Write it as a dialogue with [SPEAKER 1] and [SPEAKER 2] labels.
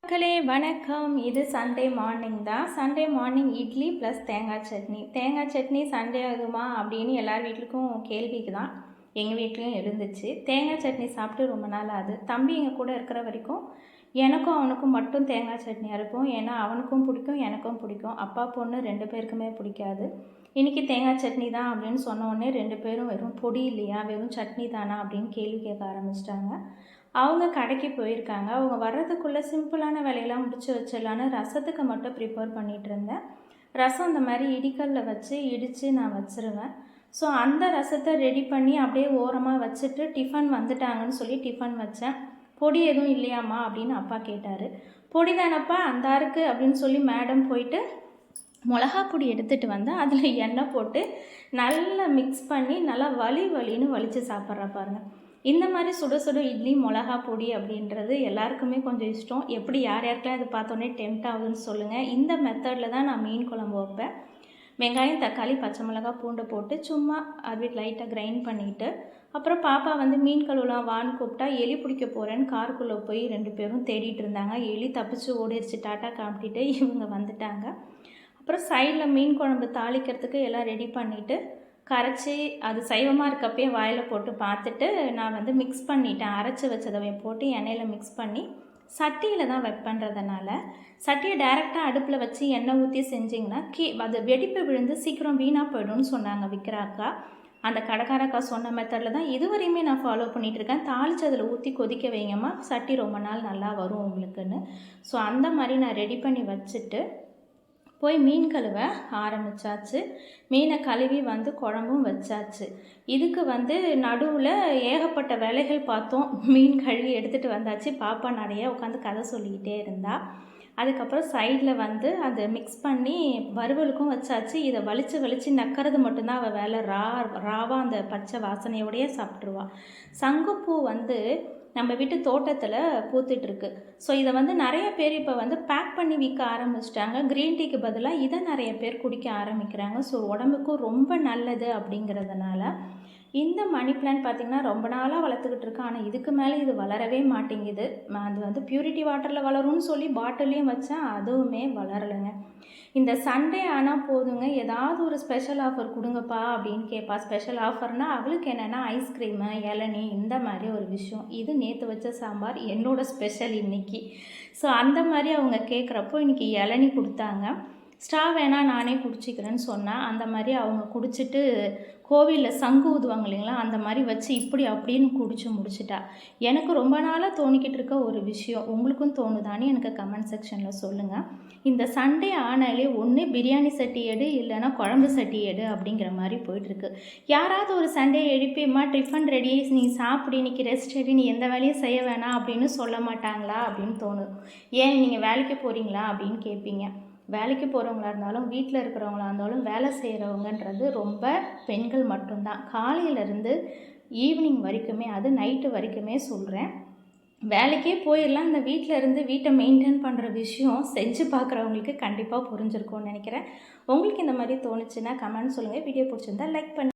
[SPEAKER 1] மக்களே வணக்கம். இது சண்டே மார்னிங் தான். சண்டே மார்னிங் இட்லி ப்ளஸ் தேங்காய் சட்னி. தேங்காய் சட்னி சண்டே ஆகுமா அப்படின்னு எல்லார் வீட்டுக்கும் கேள்விக்கு தான். எங்கள் வீட்லேயும் இருந்துச்சு. தேங்காய் சட்னி சாப்பிட்டு ரொம்ப நாள் ஆகுது. தம்பி எங்கள் கூட இருக்கிற வரைக்கும் எனக்கும் அவனுக்கும் மட்டும் தேங்காய் சட்னி அரைப்போம். ஏன்னா அவனுக்கும் பிடிக்கும், எனக்கும் பிடிக்கும். அப்பா பொண்ணு 2 பேருக்குமே பிடிக்காது. இன்றைக்கி தேங்காய் சட்னி தான் அப்படின்னு சொன்ன உடனே 2 பேரும் வெறும் பொடி இல்லையா, வெறும் சட்னி தானா அப்படின்னு கேள்வி கேட்க ஆரம்பிச்சிட்டாங்க. அவங்க கடைக்கு போயிருக்காங்க. அவங்க வர்றதுக்குள்ளே சிம்பிளான வேலையெல்லாம் முடிச்சு வச்சிடலான்னு ரசத்துக்கு மட்டும் ப்ரிப்பேர் பண்ணிகிட்டு இருந்தேன். ரசம் இந்த மாதிரி இடிக்கல்ல வச்சு இடித்து நான் வச்சுருவேன். ஸோ அந்த ரசத்தை ரெடி பண்ணி அப்படியே ஓரமாக வச்சுட்டு டிஃபன் வந்துட்டாங்கன்னு சொல்லி டிஃபன் வச்சேன். பொடி எதுவும் இல்லையாம்மா அப்படின்னு அப்பா கேட்டார். பொடி தானப்பா அந்த இருக்குது அப்படின்னு சொல்லி மேடம் போயிட்டு மிளகா பொடி எடுத்துகிட்டு வந்து அதில் எண்ணெய் போட்டு நல்லா மிக்ஸ் பண்ணி நல்லா வலின்னு வலித்து சாப்பிட்ற பாருங்கள். இந்த மாதிரி சுட சுட இட்லி மிளகா பொடி அப்படின்றது எல்லாருக்குமே கொஞ்சம் இஷ்டம். எப்படி யார் யாருக்கெல்லாம் இது பார்த்தோன்னே டெம்ட் ஆகுதுன்னு சொல்லுங்கள். இந்த மெத்தடில் தான் நான் மீன் குழம்பு வைப்பேன். வெங்காயம், தக்காளி, பச்சை மிளகாய், பூண்டை போட்டு சும்மா அது லைட்டாக கிரைண்ட் பண்ணிவிட்டு அப்புறம் பாப்பா வந்து மீன் கழுவலாம் வான்னு கூப்பிட்டா எலி பிடிக்க போகிறேன்னு காருக்குள்ளே போய் 2 பேரும் தேடிட்டு இருந்தாங்க. எலி தப்பிச்சு ஓடிடுச்சு. டாட்டா காமிட்டிட்டு இவங்க வந்துட்டாங்க. அப்புறம் சைடில் மீன் குழம்பு தாளிக்கிறதுக்கு எல்லாம் ரெடி பண்ணிவிட்டு கரைச்சி அது சைவமாக இருக்கப்பே வாயில் போட்டு பார்த்துட்டு நான் வந்து மிக்ஸ் பண்ணிட்டேன். அரைச்சி வச்சதை போட்டு எண்ணெயில் மிக்ஸ் பண்ணி சட்டியில் தான் வைப்பேன்றதுனால சட்டியை டைரெக்டாக அடுப்பில் வச்சு எண்ணெய் ஊற்றி செஞ்சிங்கன்னா அது வெடிப்பு விழுந்து சீக்கிரம் வீணாக போய்டும்னு சொன்னாங்க விற்கிறாக்கா. அந்த கடைக்காரக்கா சொன்ன மெத்தடில் தான் இதுவரையுமே நான் ஃபாலோ பண்ணிகிட்ருக்கேன். தாளித்து அதில் ஊற்றி கொதிக்க வைங்கம்மா, சட்டி ரொம்ப நாள் நல்லா வரும் உங்களுக்குன்னு. ஸோ அந்த மாதிரி நான் ரெடி பண்ணி வச்சுட்டு போய் மீன் கழுவ ஆரம்பித்தாச்சு. மீனை கழுவி வந்து குழம்பும் வச்சாச்சு. இதுக்கு வந்து நடுவில் ஏகப்பட்ட வேலைகள் பார்த்தோம். மீன் கழுவி எடுத்துகிட்டு வந்தாச்சு. பாப்பா நிறைய உட்காந்து கதை சொல்லிக்கிட்டே இருந்தா. அதுக்கப்புறம் சைடில் வந்து அதை மிக்ஸ் பண்ணி வறுவலுக்கும் வச்சாச்சு. இதை வலித்து நக்கிறது மட்டும்தான் அவள் வேலை. ராவாக அந்த பச்சை வாசனையோடையே சாப்பிட்ருவா. சங்குப்பூ வந்து நம்ம வீட்டு தோட்டத்தில் பூத்துட்ருக்கு. ஸோ இதை வந்து நிறைய பேர் இப்போ வந்து பேக் பண்ணி விற்க ஆரம்பிச்சிட்டாங்க. க்ரீன் டீக்கு பதிலாக இதை நிறைய பேர் குடிக்க ஆரம்பிக்கிறாங்க. ஸோ உடம்புக்கும் ரொம்ப நல்லது அப்படிங்கிறதுனால இந்த மணி பிளான்ட் பார்த்திங்கன்னா ரொம்ப நாளாக வளர்த்துக்கிட்டு இருக்கேன். ஆனால் இதுக்கு மேலே இது வளரவே மாட்டேங்குது. அது வந்து பியூரிட்டி வாட்டரில் வளரும்னு சொல்லி பாட்டிலையும் வச்சேன், அதுவுமே வளரலைங்க. இந்த சண்டே ஆனால் போதுங்க, ஏதாவது ஒரு ஸ்பெஷல் ஆஃபர் கொடுங்கப்பா அப்படின்னு கேட்பா. ஸ்பெஷல் ஆஃபர்னால் அவளுக்கு என்னென்னா ஐஸ்கிரீமு, இளநீ இந்த மாதிரி ஒரு விஷயம். இது நேற்று வச்ச சாம்பார் என்னோடய ஸ்பெஷல் இன்றைக்கி. ஸோ அந்த மாதிரி அவங்க கேட்குறப்போ இன்றைக்கி இளநீ கொடுத்தாங்க. ஸ்ட்ரா வேணால் நானே குடிச்சிக்கிறேன்னு சொன்னேன். அந்த மாதிரி அவங்க குடிச்சிட்டு கோவிலில் சங்கு ஊதுவாங்க இல்லைங்களா, அந்த மாதிரி வச்சு இப்படி அப்படின்னு குடிச்சு முடிச்சிட்டா. எனக்கு ரொம்ப நாளாக தோணிக்கிட்டு இருக்க ஒரு விஷயம் உங்களுக்கும் தோணுதான்னு எனக்கு கமெண்ட் செக்ஷனில் சொல்லுங்கள். இந்த சண்டே ஆனாலே ஒன்று பிரியாணி சட்டி எடு, இல்லைன்னா குழம்பு சட்டி எடு அப்படிங்கிற மாதிரி போயிட்டுருக்கு. யாராவது ஒரு சண்டே எழுப்பியம்மா டிஃபன் ரெடி, நீ சாப்பிடி, இன்றைக்கி ரெஸ்ட் எடு, நீ எந்த வேலையும் செய்ய வேணாம் அப்படின்னு சொல்ல மாட்டாங்களா அப்படின்னு தோணும். ஏன் நீங்கள் வேலைக்கு போகிறீங்களா அப்படின்னு கேட்பீங்க. வேலைக்கு போகிறவங்களா இருந்தாலும் வீட்டில் இருக்கிறவங்களா இருந்தாலும் வேலை செய்கிறவங்கன்றது ரொம்ப பெண்கள் மட்டும்தான். காலையிலேருந்து ஈவினிங் வரைக்குமே, அது நைட்டு வரைக்குமே சொல்கிறேன். வேலைக்கே போயிடலாம், இந்த வீட்டில் இருந்து வீட்டை மெயின்டைன் பண்ணுற விஷயம் செஞ்சு பார்க்குறவங்களுக்கு கண்டிப்பாக புரிஞ்சிருக்கும்னு நினைக்கிறேன். உங்களுக்கு இந்த மாதிரி தோணுச்சுன்னா கமெண்ட் சொல்லுங்கள். வீடியோ பிடிச்சிருந்தா லைக் பண்ணுங்கள்.